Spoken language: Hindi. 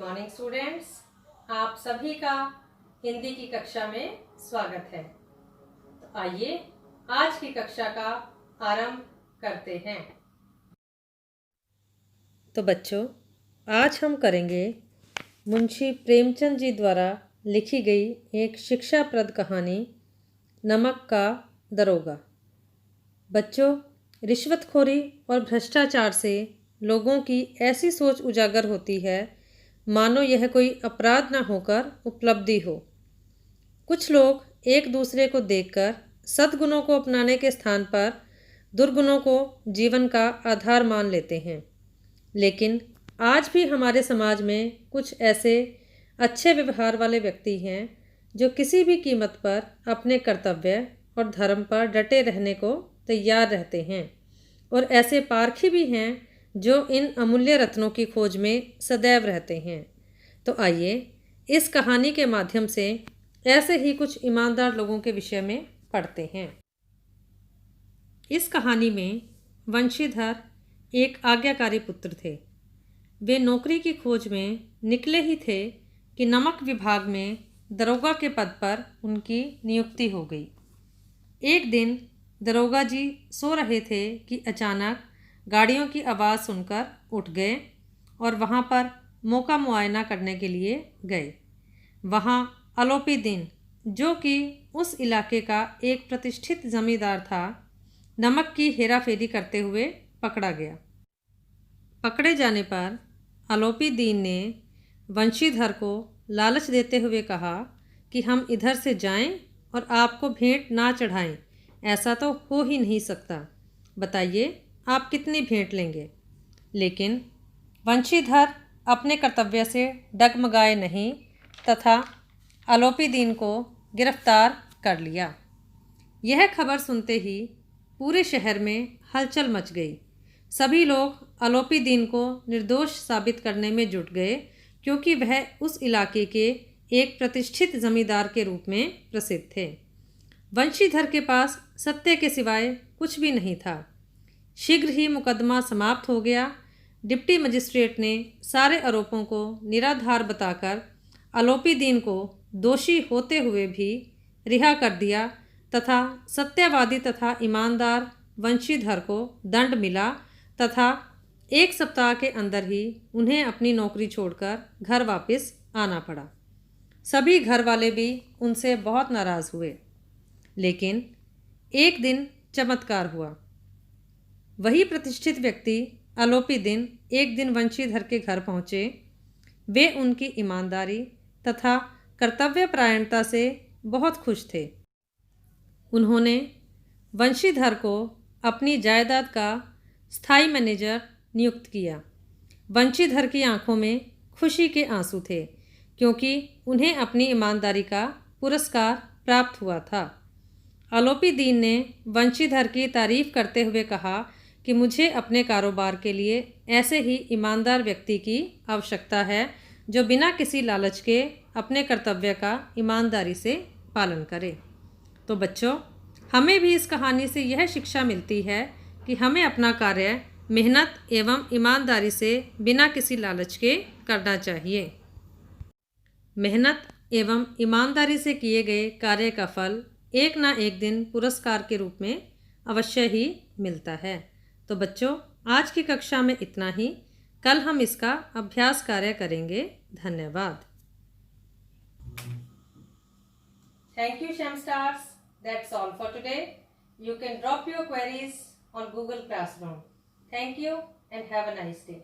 मॉर्निंग स्टूडेंट्स, आप सभी का हिंदी की कक्षा में स्वागत है। तो आइए आज की कक्षा का आरंभ करते हैं। तो बच्चों, आज हम करेंगे मुंशी प्रेमचंद जी द्वारा लिखी गई एक शिक्षाप्रद कहानी नमक का दरोगा। बच्चों, रिश्वतखोरी और भ्रष्टाचार से लोगों की ऐसी सोच उजागर होती है मानो यह कोई अपराध न होकर उपलब्धि हो। कुछ लोग एक दूसरे को देखकर सद्गुणों को अपनाने के स्थान पर दुर्गुणों को जीवन का आधार मान लेते हैं। लेकिन आज भी हमारे समाज में कुछ ऐसे अच्छे व्यवहार वाले व्यक्ति हैं जो किसी भी कीमत पर अपने कर्तव्य और धर्म पर डटे रहने को तैयार रहते हैं, और ऐसे पारखी भी हैं जो इन अमूल्य रत्नों की खोज में सदैव रहते हैं। तो आइए इस कहानी के माध्यम से ऐसे ही कुछ ईमानदार लोगों के विषय में पढ़ते हैं। इस कहानी में वंशीधर एक आज्ञाकारी पुत्र थे। वे नौकरी की खोज में निकले ही थे कि नमक विभाग में दरोगा के पद पर उनकी नियुक्ति हो गई। एक दिन दरोगा जी सो रहे थे कि अचानक गाड़ियों की आवाज़ सुनकर उठ गए और वहाँ पर मौका मुआयना करने के लिए गए। वहाँ आलोपी दिन, जो कि उस इलाके का एक प्रतिष्ठित जमींदार था, नमक की हेराफेरी करते हुए पकड़ा गया। पकड़े जाने पर आलोपी दीन ने वंशीधर को लालच देते हुए कहा कि हम इधर से जाएं और आपको भेंट ना चढ़ाएं, ऐसा तो हो ही नहीं सकता। बताइए आप कितनी भेंट लेंगे। लेकिन वंशीधर अपने कर्तव्य से डगमगाए नहीं तथा आलोपी दीन को गिरफ्तार कर लिया। यह खबर सुनते ही पूरे शहर में हलचल मच गई। सभी लोग आलोपी दीन को निर्दोष साबित करने में जुट गए, क्योंकि वह उस इलाके के एक प्रतिष्ठित जमींदार के रूप में प्रसिद्ध थे। वंशीधर के पास सत्य के सिवाय कुछ भी नहीं था। शीघ्र ही मुकदमा समाप्त हो गया। डिप्टी मजिस्ट्रेट ने सारे आरोपों को निराधार बताकर आलोपी दीन को दोषी होते हुए भी रिहा कर दिया तथा सत्यवादी तथा ईमानदार वंशीधर को दंड मिला तथा 1 सप्ताह के अंदर ही उन्हें अपनी नौकरी छोड़कर घर वापस आना पड़ा। सभी घर वाले भी उनसे बहुत नाराज़ हुए। लेकिन एक दिन चमत्कार हुआ। वही प्रतिष्ठित व्यक्ति आलोपी दिन एक दिन वंशीधर के घर पहुँचे। वे उनकी ईमानदारी तथा कर्तव्यपरायणता से बहुत खुश थे। उन्होंने वंशीधर को अपनी जायदाद का स्थायी मैनेजर नियुक्त किया। वंशीधर की आंखों में खुशी के आंसू थे, क्योंकि उन्हें अपनी ईमानदारी का पुरस्कार प्राप्त हुआ था। आलोपी दीन ने वंशीधर की तारीफ करते हुए कहा कि मुझे अपने कारोबार के लिए ऐसे ही ईमानदार व्यक्ति की आवश्यकता है, जो बिना किसी लालच के अपने कर्तव्य का ईमानदारी से पालन करे। तो बच्चों, हमें भी इस कहानी से यह शिक्षा मिलती है कि हमें अपना कार्य मेहनत एवं ईमानदारी से बिना किसी लालच के करना चाहिए। मेहनत एवं ईमानदारी से किए गए कार्य का फल एक ना एक दिन पुरस्कार के रूप में अवश्य ही मिलता है। तो बच्चों, आज की कक्षा में इतना ही। कल हम इसका अभ्यास कार्य करेंगे। धन्यवाद। Thank you, Shem Stars. That's all for today. You can drop your queries on Google Classroom. Thank you and have a nice day.